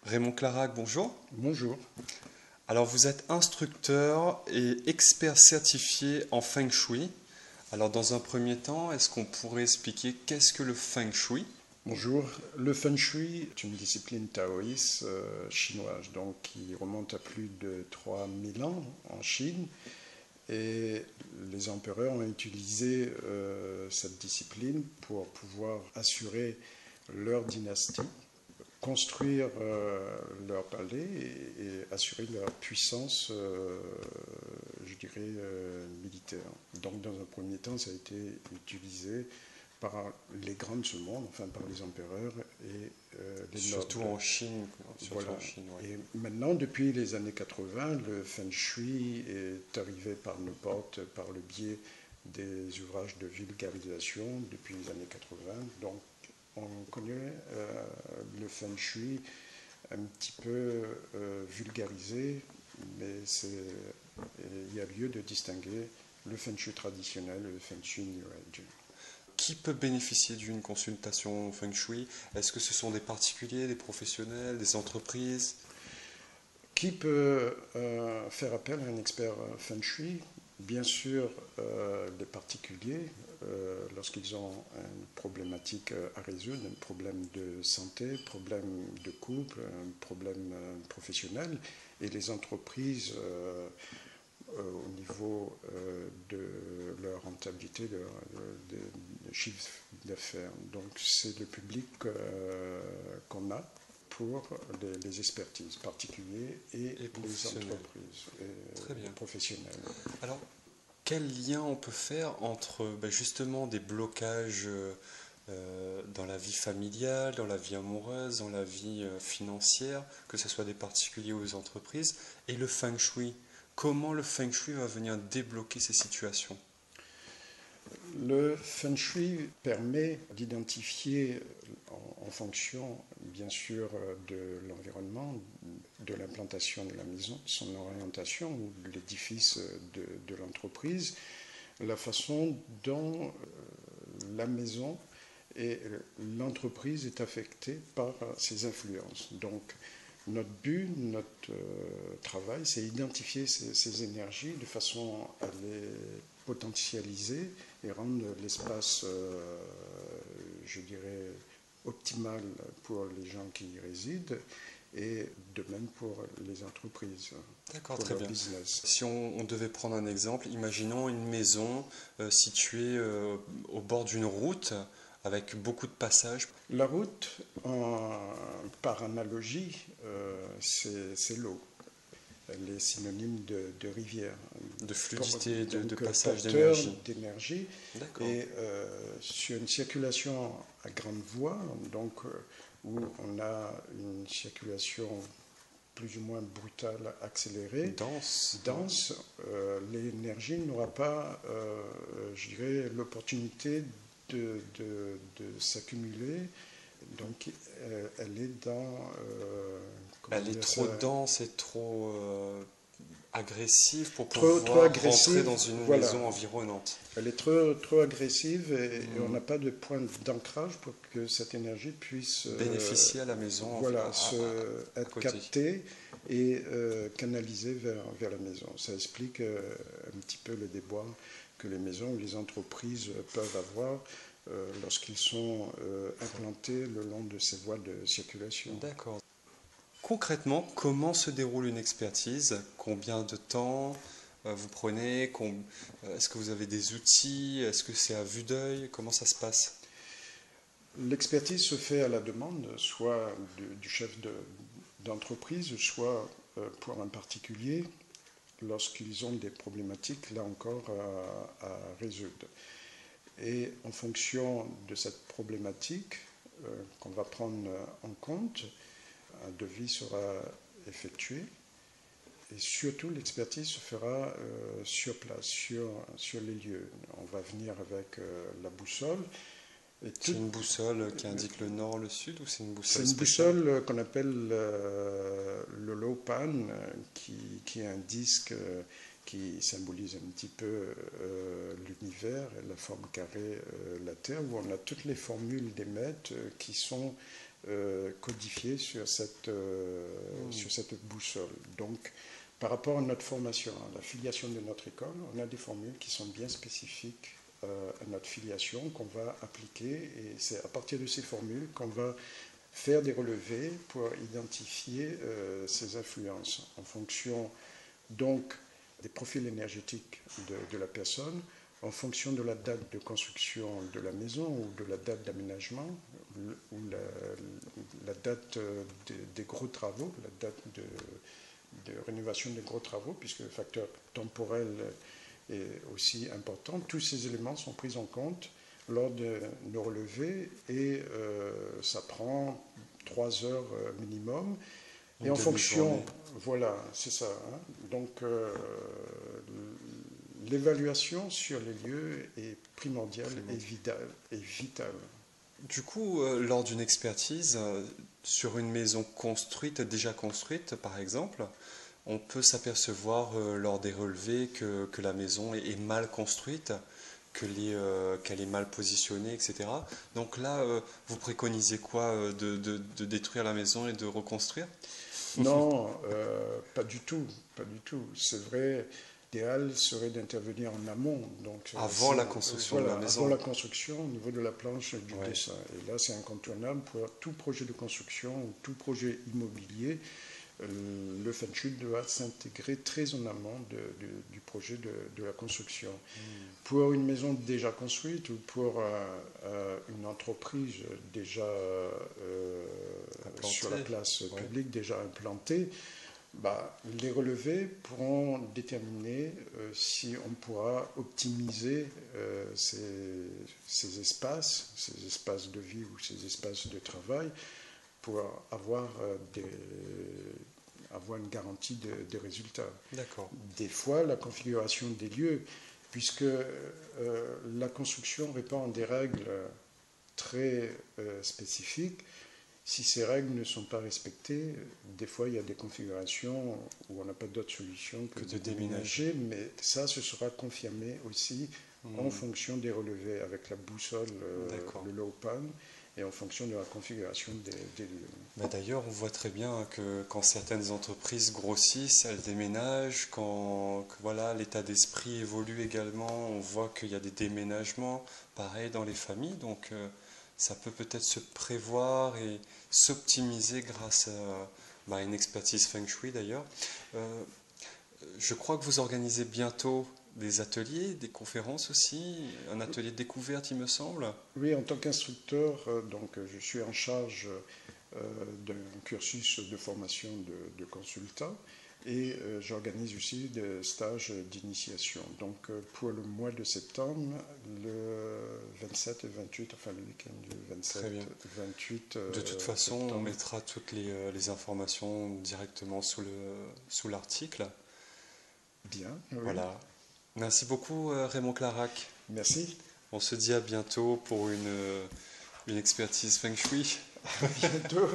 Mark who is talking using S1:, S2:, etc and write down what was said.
S1: Raymond Clarac, bonjour.
S2: Bonjour.
S1: Alors vous êtes instructeur et expert certifié en Feng Shui. Alors dans un premier temps, est-ce qu'on pourrait expliquer qu'est-ce que le Feng Shui?
S2: Bonjour. Le Feng Shui est une discipline taoïste chinoise donc, qui remonte à plus de 3000 ans en Chine. Et les empereurs ont utilisé cette discipline pour pouvoir assurer leur dynastie, construire leur palais et assurer leur puissance, je dirais, militaire. Donc, dans un premier temps, ça a été utilisé par les grands de ce monde, enfin par les empereurs et les
S1: Surtout
S2: nobles.
S1: en Chine. Surtout
S2: Voilà.
S1: en Chine, ouais.
S2: Et maintenant, depuis les années 80, le Feng Shui est arrivé par nos portes par le biais des ouvrages de vulgarisation depuis les années 80. Donc, on connaît le Feng Shui un petit peu vulgarisé, mais il y a lieu de distinguer le Feng Shui traditionnel et le Feng Shui New Age.
S1: Qui peut bénéficier d'une consultation Feng Shui? Est-ce que ce sont des particuliers, des professionnels, des entreprises?
S2: Qui peut faire appel à un expert Feng Shui? Bien sûr, les particuliers, lorsqu'ils ont une problématique à résoudre, un problème de santé, un problème de couple, un problème professionnel, et les entreprises au niveau de leur rentabilité, de chiffre d'affaires. Donc c'est le public qu'on a pour les expertises particuliers et les entreprises
S1: Très bien.
S2: professionnelles.
S1: Alors, quel lien on peut faire entre justement des blocages dans la vie familiale, dans la vie amoureuse, dans la vie financière, que ce soit des particuliers ou des entreprises, et le Feng Shui? Comment le Feng Shui va venir débloquer ces situations?
S2: Le Feng Shui permet d'identifier en fonction, bien sûr, de l'environnement, de l'implantation de la maison, de son orientation ou de l'édifice de l'entreprise, la façon dont la maison et l'entreprise est affectée par ces influences. Donc, notre but, notre travail, c'est identifier ces énergies de façon à les potentialiser et rendre l'espace, je dirais, optimal pour les gens qui y résident et de même pour les entreprises,
S1: D'accord,
S2: pour
S1: très
S2: leur
S1: bien.
S2: business.
S1: Si on devait prendre un exemple, imaginons une maison située au bord d'une route avec beaucoup de passages.
S2: La route, par analogie, c'est l'eau. Elle est synonyme de rivière.
S1: De fluidité, de
S2: Donc,
S1: passage
S2: porteur
S1: d'énergie.
S2: d'énergie.
S1: D'accord.
S2: Et sur une circulation à grande voie, donc où on a une circulation plus ou moins brutale, accélérée, dense, l'énergie n'aura pas, je dirais, l'opportunité de s'accumuler. Donc, elle est dans...
S1: Elle est trop dense et trop agressive pour
S2: trop
S1: pouvoir
S2: agressive,
S1: rentrer dans une
S2: voilà.
S1: maison environnante.
S2: Elle est trop agressive et on n'a pas de point d'ancrage pour que cette énergie puisse
S1: bénéficier à la maison,
S2: voilà,
S1: à
S2: être
S1: côté.
S2: captée et canalisée vers la maison. Ça explique un petit peu le déboire que les maisons ou les entreprises peuvent avoir lorsqu'ils sont implantés le long de ces voies de circulation.
S1: D'accord. Concrètement, comment se déroule une expertise? Combien de temps vous prenez? Est-ce que vous avez des outils? Est-ce que c'est à vue d'œil? Comment ça se passe?
S2: L'expertise se fait à la demande, soit du chef d'entreprise, soit pour un particulier, lorsqu'ils ont des problématiques, là encore, à résoudre. Et en fonction de cette problématique qu'on va prendre en compte, un devis sera effectué et surtout l'expertise se fera sur place, sur les lieux. On va venir avec la boussole.
S1: C'est une boussole qui indique le nord, le sud, ou c'est une boussole
S2: C'est une
S1: spéciale?
S2: boussole qu'on appelle le Lopan, qui est un disque qui symbolise un petit peu l'univers, la forme carrée, la Terre, où on a toutes les formules des maîtres qui sont codifiées sur cette boussole. Donc, par rapport à notre formation, à la filiation de notre école, on a des formules qui sont bien spécifiques à notre filiation qu'on va appliquer, et c'est à partir de ces formules qu'on va faire des relevés pour identifier ces influences en fonction donc des profils énergétiques de la personne, en fonction de la date de construction de la maison ou de la date d'aménagement ou la date des gros travaux, la date de rénovation des gros travaux, puisque le facteur temporel est aussi important. Tous ces éléments sont pris en compte lors de nos relevés et ça prend 3 heures minimum. Et en fonction, voilà, c'est ça. Hein. Donc l'évaluation sur les lieux est primordiale et vitale.
S1: Du coup, lors d'une expertise, sur une maison construite, déjà construite par exemple, on peut s'apercevoir lors des relevés que la maison est mal construite, qu'elle est mal positionnée, etc. Donc là, vous préconisez quoi? De détruire la maison et de reconstruire?
S2: Non, pas du tout, pas du tout. C'est vrai, l'idéal serait d'intervenir en amont. Donc,
S1: avant la construction de la maison.
S2: Avant la construction, au niveau de la planche du dessin. Et là, c'est incontournable pour tout projet de construction ou tout projet immobilier. Le feng shui doit s'intégrer très en amont du projet de la construction. Pour une maison déjà construite ou pour une entreprise déjà sur la place publique, déjà implantée, les relevés pourront déterminer si on pourra optimiser ces espaces de vie ou ces espaces de travail pour avoir une garantie de résultats.
S1: D'accord.
S2: Des fois, la configuration des lieux, puisque la construction répond à des règles très spécifiques. Si ces règles ne sont pas respectées, des fois il y a des configurations où on n'a pas d'autre solution que de déménager, mais ça, ce sera confirmé aussi en fonction des relevés avec la boussole, le low pan, et en fonction de la configuration des lieux.
S1: D'ailleurs, on voit très bien que quand certaines entreprises grossissent, elles déménagent, voilà, l'état d'esprit évolue également, on voit qu'il y a des déménagements, pareil dans les familles, donc ça peut peut-être se prévoir et s'optimiser grâce à une expertise Feng Shui d'ailleurs. Je crois que vous organisez bientôt des ateliers, des conférences aussi, un atelier de découverte il me semble.
S2: Oui, en tant qu'instructeur, donc je suis en charge d'un cursus de formation de consultant et j'organise aussi des stages d'initiation. Donc pour le mois de septembre, le 27 et 28, enfin le week-end du 27 et 28
S1: de toute façon,
S2: septembre.
S1: on mettra toutes les informations directement sous l'article.
S2: Bien. Oui.
S1: Voilà. Merci beaucoup Raymond Clarac.
S2: Merci.
S1: On se dit à bientôt pour une expertise Feng Shui.
S2: À bientôt.